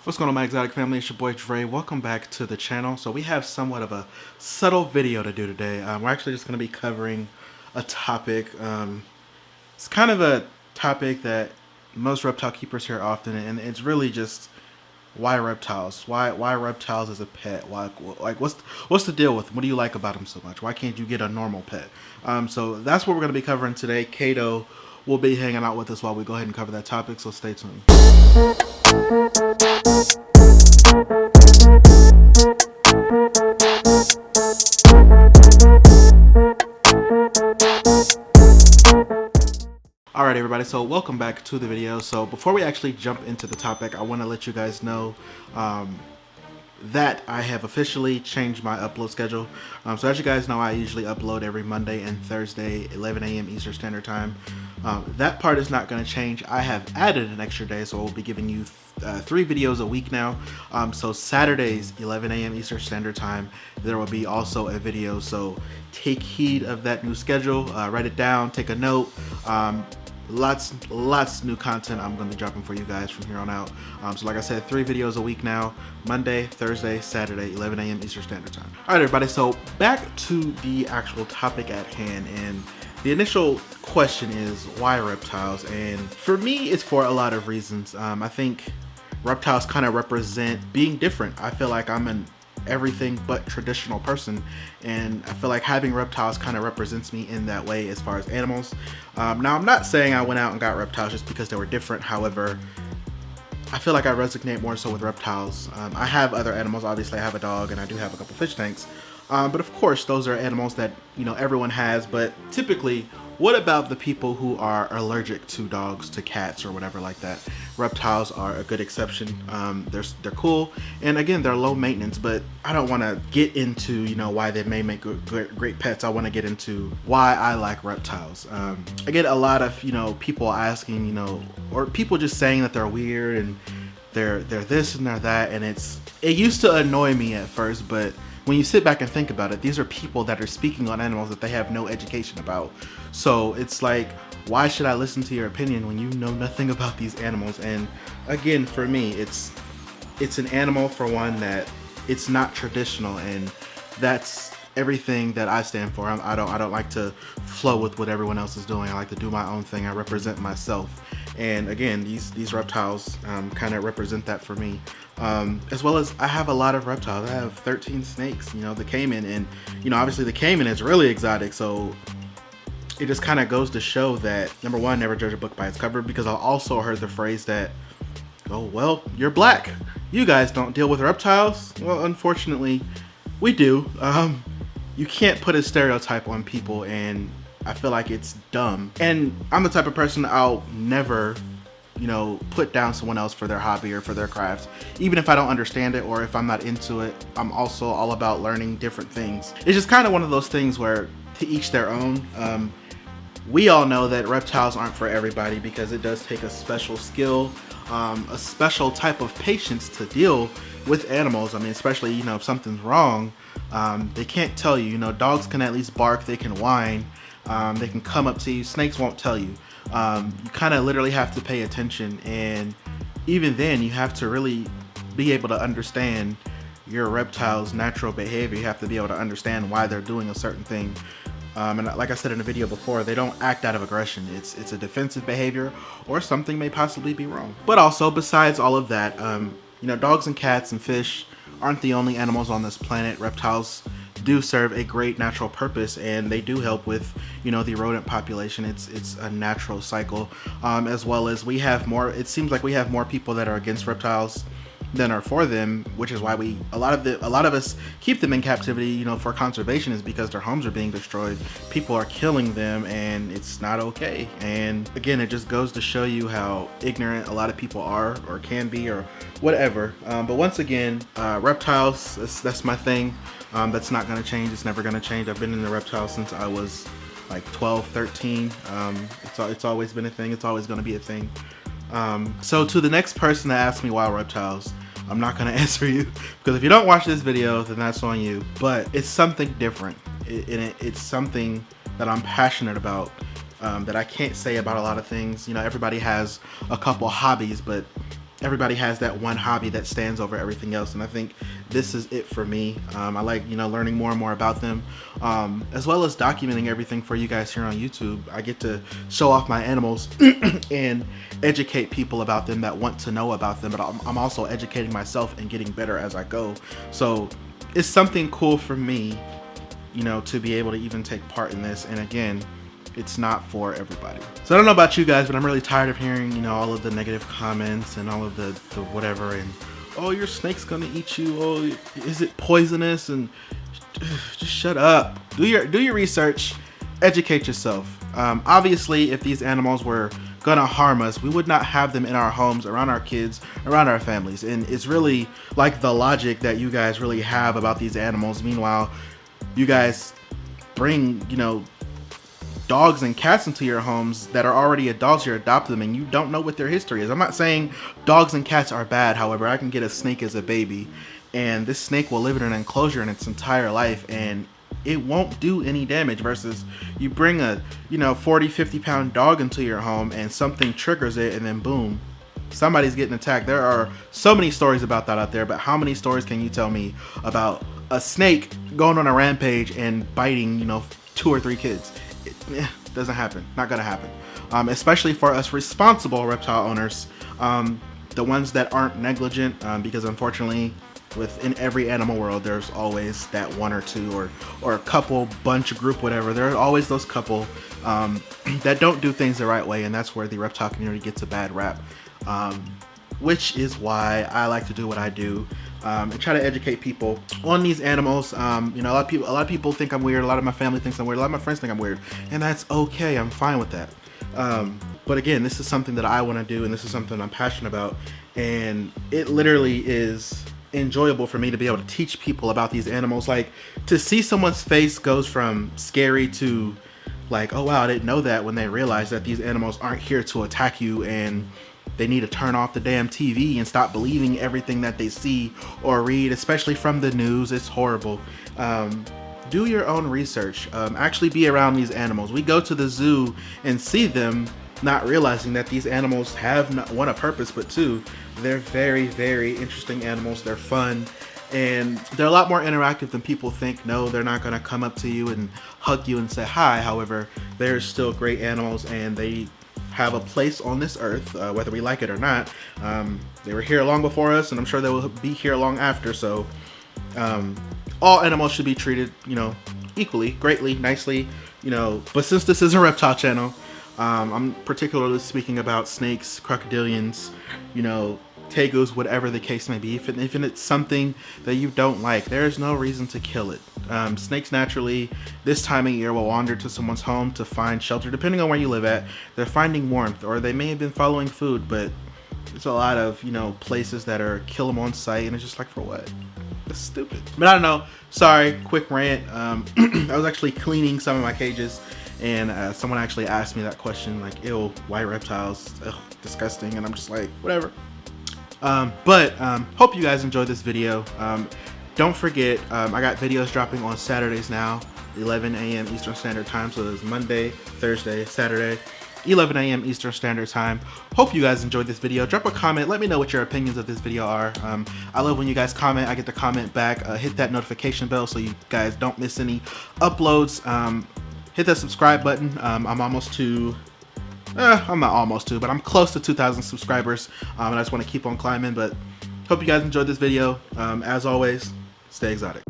What's going on, my exotic family? It's your boy Dre. Welcome back to the channel. So we have somewhat of a subtle video to do today. We're actually just going to be covering a topic. It's kind of a topic that most reptile keepers hear often, and it's really just why reptiles? Why reptiles as a pet? What's the deal with them? What do you like about them so much? Why can't you get a normal pet? So that's what we're going to be covering today. Kato will be hanging out with us while we go ahead and cover that topic. So stay tuned. Alright everybody, so welcome back to the video. So before we actually jump into the topic, I want to let you guys know that I have officially changed my upload schedule. So as you guys know, I usually upload every Monday and Thursday, 11 a.m. Eastern Standard Time. That part is not going to change. I have added an extra day, so I will be giving you 3 videos a week now. So Saturdays, 11 a.m. Eastern Standard Time, there will be also a video. So take heed of that new schedule. Write it down, take a note. Lots new content I'm going to be dropping for you guys from here on out. So like I said, 3 videos a week now: Monday, Thursday, Saturday, 11 a.m. Eastern Standard Time. All right, everybody. So back to the actual topic at hand, and the initial question is why reptiles? And for me, it's for a lot of reasons. I think reptiles kind of represent being different. I feel like I'm an everything but traditional person, and I feel like having reptiles kind of represents me in that way as far as animals. Now, I'm not saying I went out and got reptiles just because they were different. However, I feel like I resonate more so with reptiles. I have other animals. Obviously, I have a dog and I do have a couple fish tanks. But of course, those are animals that, you know, everyone has. But typically, what about the people who are allergic to dogs, to cats, or whatever like that? Reptiles are a good exception. They're cool, and again, they're low maintenance. But I don't want to get into, you know, why they may make great pets. I want to get into why I like reptiles. I get a lot of, you know, people asking, you know, or people just saying that they're weird and they're this and they're that, and it used to annoy me at first, but when you sit back and think about it, these are people that are speaking on animals that they have no education about. So it's like, why should I listen to your opinion when you know nothing about these animals? And again, for me, it's an animal, for one, that it's not traditional, and that's everything that I stand for. I don't like to flow with what everyone else is doing. I like to do my own thing. I represent myself. And again, these reptiles kind of represent that for me. As well as I have a lot of reptiles. I have 13 snakes, you know, the caiman, and you know, obviously the caiman is really exotic, so it just kind of goes to show that, number one, never judge a book by its cover, because I also heard the phrase that, oh, well, you're black, you guys don't deal with reptiles. Well, unfortunately, we do. You can't put a stereotype on people, and I feel like it's dumb. And I'm the type of person, I'll never, you know, put down someone else for their hobby or for their craft. Even if I don't understand it or if I'm not into it, I'm also all about learning different things. It's just kind of one of those things where, to each their own. We all know that reptiles aren't for everybody, because it does take a special skill, a special type of patience to deal with animals. I mean, especially, you know, if something's wrong, they can't tell you. You know, dogs can at least bark, they can whine, they can come up to you. Snakes won't tell you. You kind of literally have to pay attention, and even then you have to really be able to understand your reptile's natural behavior. You have to be able to understand why they're doing a certain thing. And like I said in the video before, they don't act out of aggression. It's a defensive behavior, or something may possibly be wrong. But also, besides all of that, you know, dogs and cats and fish aren't the only animals on this planet. Reptiles do serve a great natural purpose, and they do help with, you know, the rodent population. It's a natural cycle. As well as we have more, it seems like we have more people that are against reptiles than are for them, which is why a lot of us keep them in captivity, you know, for conservation, is because their homes are being destroyed. People are killing them, and it's not okay. And again, it just goes to show you how ignorant a lot of people are, or can be, or whatever. But once again, reptiles, that's my thing. That's not going to change. It's never going to change. I've been in the reptiles since I was like 12, 13. It's always been a thing. It's always going to be a thing. So to the next person that asks me why reptiles, I'm not going to answer you, because if you don't watch this video, then that's on you. But it's something different. It's something that I'm passionate about, that I can't say about a lot of things. You know, everybody has a couple hobbies, but everybody has that one hobby that stands over everything else, and I think this is it for me. I like, learning more and more about them, as well as documenting everything for you guys here on YouTube. I get to show off my animals and educate people about them that want to know about them, but I'm also educating myself and getting better as I go. So it's something cool for me, to be able to even take part in this. And again, it's not for everybody. So I don't know about you guys, but I'm really tired of hearing, all of the negative comments and all of the whatever, and oh, your snake's gonna eat you, oh, is it poisonous, and just shut up. Do your research, educate yourself. Obviously, if these animals were gonna harm us, we would not have them in our homes, around our kids, around our families. And it's really like the logic that you guys really have about these animals. Meanwhile, you guys bring, dogs and cats into your homes that are already adults. You adopt them and you don't know what their history is. I'm not saying dogs and cats are bad. However, I can get a snake as a baby, and this snake will live in an enclosure in its entire life and it won't do any damage, versus you bring a 40-50 pound dog into your home and something triggers it, and then boom, somebody's getting attacked. There are so many stories about that out there, but how many stories can you tell me about a snake going on a rampage and biting 2 or 3 kids? It doesn't happen. Not gonna happen. Especially for us responsible reptile owners, the ones that aren't negligent, because unfortunately within every animal world there's always that one or two or a couple, bunch, group, whatever. There are always those couple that don't do things the right way, and that's where the reptile community gets a bad rap, which is why I like to do what I do, and try to educate people on these animals. A lot of people think I'm weird. A lot of my family thinks I'm weird. A lot of my friends think I'm weird, and that's okay. I'm fine with that. But again, this is something that I want to do, and this is something I'm passionate about, and it literally is enjoyable for me to be able to teach people about these animals. Like, to see someone's face goes from scary to like, oh wow, I didn't know that, when they realize that these animals aren't here to attack you and they need to turn off the damn TV and stop believing everything that they see or read, especially from the news. It's horrible. Do your own research. Actually be around these animals. We go to the zoo and see them, not realizing that these animals have not, one, a purpose, but two, they're very, very interesting animals. They're fun, and they're a lot more interactive than people think. No, they're not gonna come up to you and hug you and say hi. However, they're still great animals, and they have a place on this earth, whether we like it or not. They were here long before us, and I'm sure they will be here long after. So all animals should be treated, equally, greatly, nicely, but since this is a reptile channel, I'm particularly speaking about snakes, crocodilians, tegus, whatever the case may be. If it's something that you don't like, there's no reason to kill it. Snakes naturally, this time of year, will wander to someone's home to find shelter. Depending on where you live at, they're finding warmth, or they may have been following food, but there's a lot of, places that are kill them on sight, and it's just like, for what? It's stupid. But I don't know. Sorry, quick rant. I was actually cleaning some of my cages, and someone actually asked me that question, like, ew, white reptiles, ugh, disgusting, and I'm just like, whatever. But hope you guys enjoyed this video. Don't forget, I got videos dropping on Saturdays now, 11 a.m. Eastern Standard Time. So there's Monday, Thursday, Saturday, 11 a.m. Eastern Standard Time. Hope you guys enjoyed this video. Drop a comment. Let me know what your opinions of this video are. I love when you guys comment. I get to comment back. Hit that notification bell so you guys don't miss any uploads. Hit that subscribe button. I'm almost to... I'm not almost to, but I'm close to 2,000 subscribers, and I just want to keep on climbing. But hope you guys enjoyed this video. As always, stay exotic.